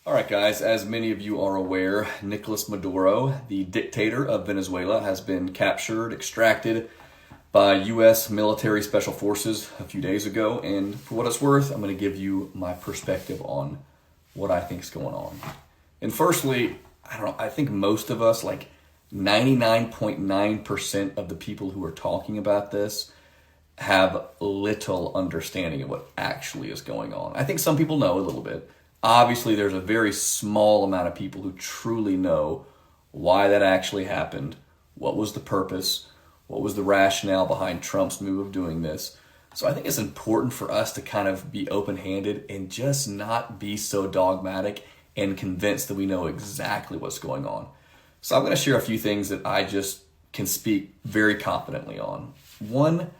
All right, guys, as many of you are aware, Nicolas Maduro, the dictator of Venezuela, has been captured, extracted by U.S. military special forces a few days ago. And for what it's worth, I'm going to give you my perspective on what I think is going on. And firstly, I don't know, I think most of us, like 99.9% of the people who are talking about this, have little understanding of what actually is going on. I think some people know a little bit. Obviously, there's a very small amount of people who truly know why that actually happened, what was the purpose, what was the rationale behind Trump's move of doing this. So I think it's important for us to kind of be open-handed and just not be so dogmatic and convinced that we know exactly what's going on. So I'm going to share a few things that I just can speak very confidently on. One,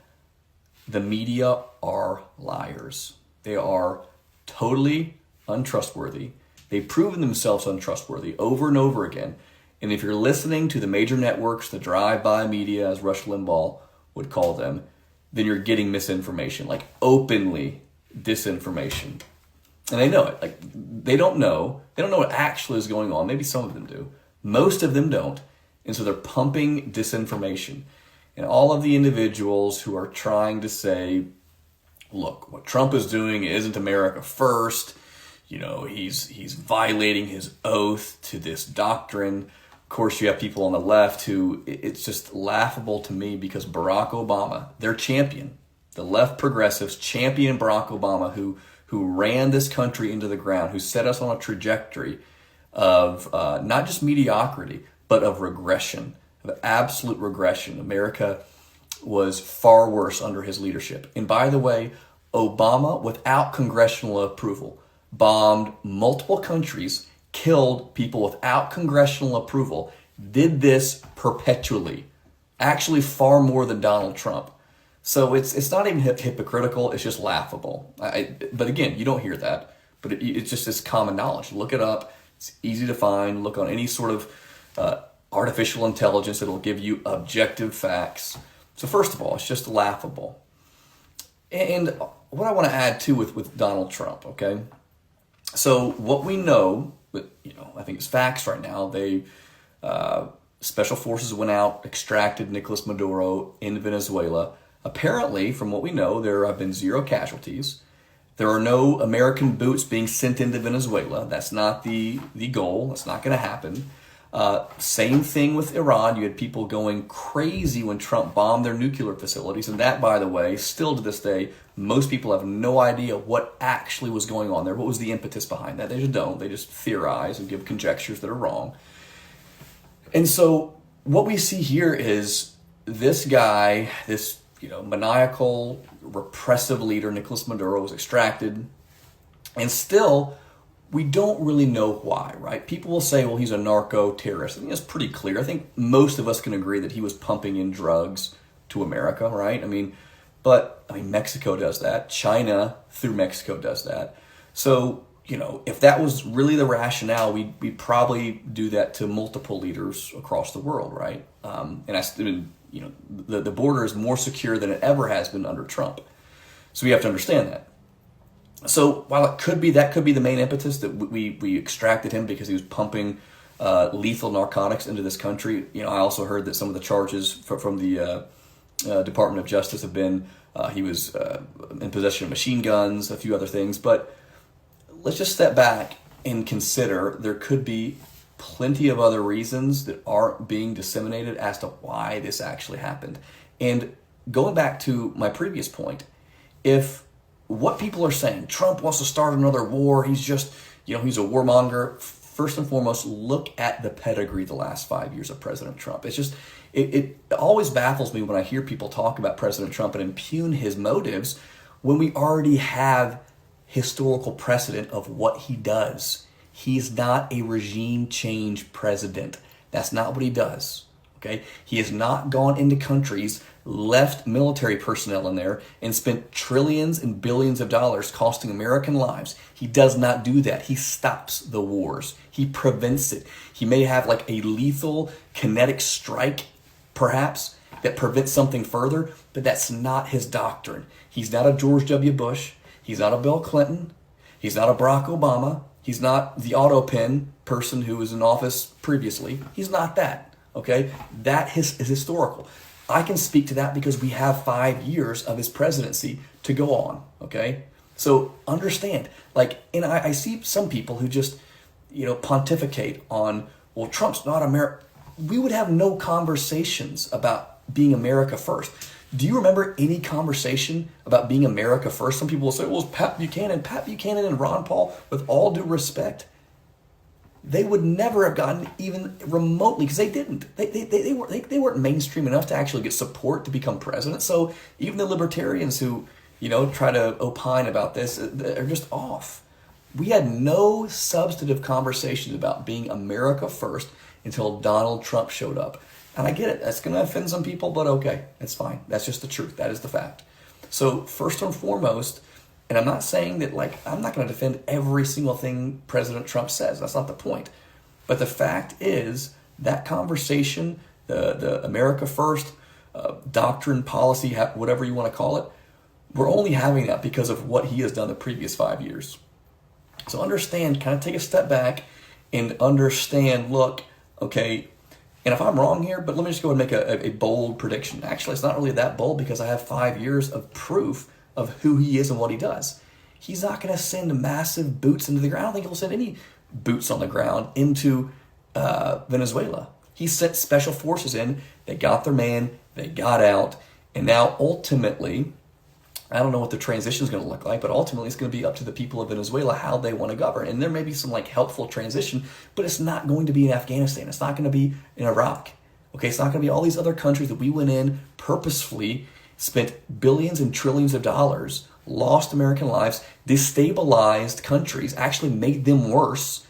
the media are liars. They are totally untrustworthy. They've proven themselves untrustworthy over and over again. And if you're listening to the major networks, the drive-by media, as Rush Limbaugh would call them, then you're getting misinformation, like openly disinformation. And they know it. Like they don't know what actually is going on. Maybe some of them do. Most of them don't. And so they're pumping disinformation. And all of the individuals who are trying to say, look, what Trump is doing isn't America first. You know, he's violating his oath to this doctrine. Of course, you have people on the left who, it's just laughable to me because Barack Obama, their champion, the left progressives champion Barack Obama, who ran this country into the ground, who set us on a trajectory of not just mediocrity, but of regression, of absolute regression. America was far worse under his leadership. And by the way, Obama, without congressional approval, bombed multiple countries, killed people without congressional approval, did this perpetually, actually far more than Donald Trump. So it's not even hypocritical, it's just laughable. But again, you don't hear that, but it's just this common knowledge. Look it up, it's easy to find, look on any sort of artificial intelligence, it'll give you objective facts. So first of all, it's just laughable. And what I want to add too with Donald Trump, okay? So what we know, I think it's facts right now. They special forces went out, extracted Nicolas Maduro in Venezuela. Apparently, from what we know, there have been 0 casualties. There are no American boots being sent into Venezuela. That's not the goal. That's not going to happen. Same thing with Iran. You had people going crazy when Trump bombed their nuclear facilities. And that, by the way, still to this day, most people have no idea what actually was going on there. What was the impetus behind that? They just don't. They just theorize and give conjectures that are wrong. And so what we see here is this guy, this maniacal, repressive leader, Nicolas Maduro, was extracted. And still, we don't really know why, right? People will say, well, he's a narco-terrorist. I think that's pretty clear. I think most of us can agree that he was pumping in drugs to America, right? But Mexico does that. China, through Mexico, does that. So, if that was really the rationale, we'd probably do that to multiple leaders across the world, right? The border is more secure than it ever has been under Trump. So we have to understand that. So while that could be the main impetus that we extracted him because he was pumping lethal narcotics into this country. I also heard that some of the charges from the Department of Justice have been he was in possession of machine guns, a few other things. But let's just step back and consider there could be plenty of other reasons that aren't being disseminated as to why this actually happened. And going back to my previous point, if what people are saying, Trump wants to start another war, he's just, he's a warmonger. First and foremost, look at the pedigree the last 5 years of President Trump. It's just, it always baffles me when I hear people talk about President Trump and impugn his motives when we already have historical precedent of what he does. He's not a regime change president. That's not what he does. Okay? He has not gone into countries, left military personnel in there, and spent trillions and billions of dollars costing American lives. He does not do that. He stops the wars. He prevents it. He may have like a lethal kinetic strike, perhaps, that prevents something further, but that's not his doctrine. He's not a George W. Bush. He's not a Bill Clinton. He's not a Barack Obama. He's not the auto pen person who was in office previously. He's not that. Okay? That is historical. I can speak to that because we have 5 years of his presidency to go on. Okay? So understand, like, and I see some people who just, pontificate on, well, Trump's not America. We would have no conversations about being America first. Do you remember any conversation about being America first? Some people will say, well, it's Pat Buchanan and Ron Paul, with all due respect, they would never have gotten even remotely, because they didn't. They weren't mainstream enough to actually get support to become president. So even the libertarians who, try to opine about this are just off. We had no substantive conversations about being America first until Donald Trump showed up. And I get it. That's going to offend some people, but okay. It's fine. That's just the truth. That is the fact. So first and foremost, and I'm not saying that, I'm not going to defend every single thing President Trump says. That's not the point. But the fact is that conversation, the America First doctrine, policy, whatever you want to call it, we're only having that because of what he has done the previous 5 years. So understand, kind of take a step back and understand, look, okay, and if I'm wrong here, but let me just go and make a bold prediction. Actually, it's not really that bold because I have 5 years of proof of who he is and what he does. He's not going to send massive boots into the ground. I don't think he'll send any boots on the ground into Venezuela. He sent special forces in. They got their man. They got out. And now ultimately, I don't know what the transition is going to look like, but ultimately it's going to be up to the people of Venezuela how they want to govern. And there may be some helpful transition, but it's not going to be in Afghanistan. It's not going to be in Iraq. Okay, it's not going to be all these other countries that we went in purposefully, spent billions and trillions of dollars, lost American lives, destabilized countries, actually made them worse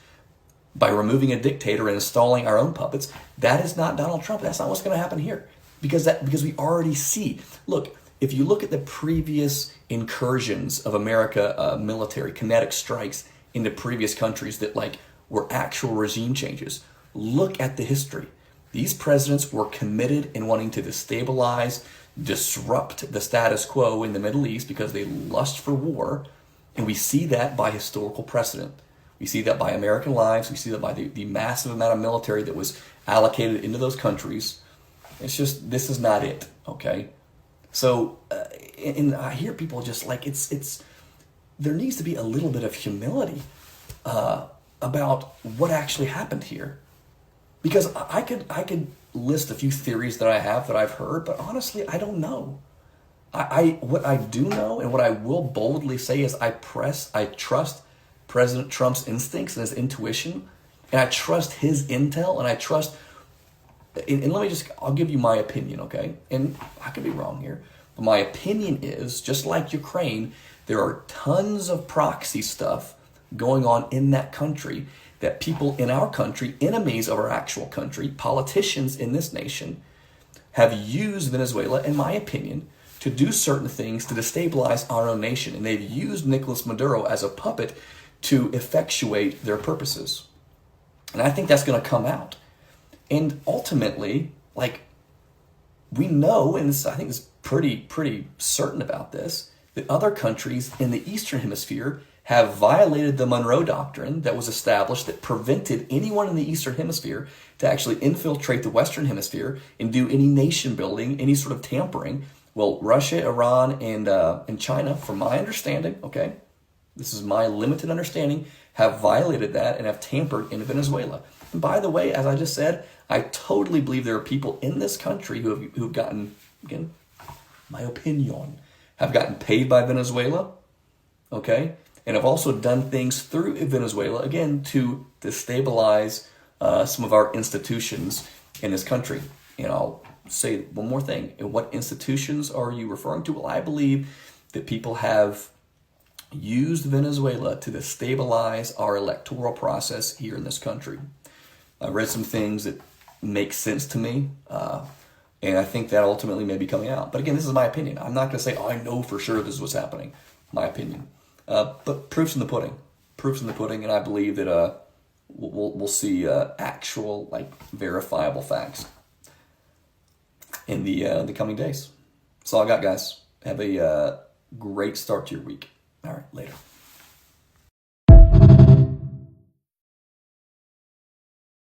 by removing a dictator and installing our own puppets. That is not Donald Trump. That's not what's going to happen here. Because we already see. Look, if you look at the previous incursions of America, military, kinetic strikes into previous countries that were actual regime changes, look at the history. These presidents were committed in wanting to destabilize, disrupt the status quo in the Middle East because they lust for war. And we see that by historical precedent. We see that by American lives. We see that by the massive amount of military that was allocated into those countries. It's just, this is not it, okay? So, and I hear people just there needs to be a little bit of humility about what actually happened here. Because I could list a few theories that I have that I've heard, but honestly, I don't know. What I do know and what I will boldly say is I trust President Trump's instincts and his intuition, and I trust his intel, and I trust. And I'll give you my opinion, okay? And I could be wrong here. But my opinion is, just like Ukraine, there are tons of proxy stuff going on in that country that people in our country, enemies of our actual country, politicians in this nation, have used Venezuela, in my opinion, to do certain things to destabilize our own nation. And they've used Nicolas Maduro as a puppet to effectuate their purposes. And I think that's going to come out. And ultimately, we know, and I think it's pretty certain about this, that other countries in the Eastern Hemisphere have violated the Monroe Doctrine that was established that prevented anyone in the Eastern Hemisphere to actually infiltrate the Western Hemisphere and do any nation building, any sort of tampering. Well, Russia, Iran, and China, from my understanding, okay, this is my limited understanding, have violated that and have tampered in Venezuela. And by the way, as I just said, I totally believe there are people in this country who have gotten, again, my opinion, have gotten paid by Venezuela, okay, and have also done things through Venezuela, again, to destabilize some of our institutions in this country. And I'll say one more thing. And what institutions are you referring to? Well, I believe that people have used Venezuela to destabilize our electoral process here in this country. I read some things that make sense to me, and I think that ultimately may be coming out. But again, this is my opinion. I'm not going to say, I know for sure this is what's happening. My opinion. But proof's in the pudding. Proof's in the pudding, and I believe that we'll see actual, verifiable facts in the coming days. That's all I got, guys. Have a great start to your week. All right, later.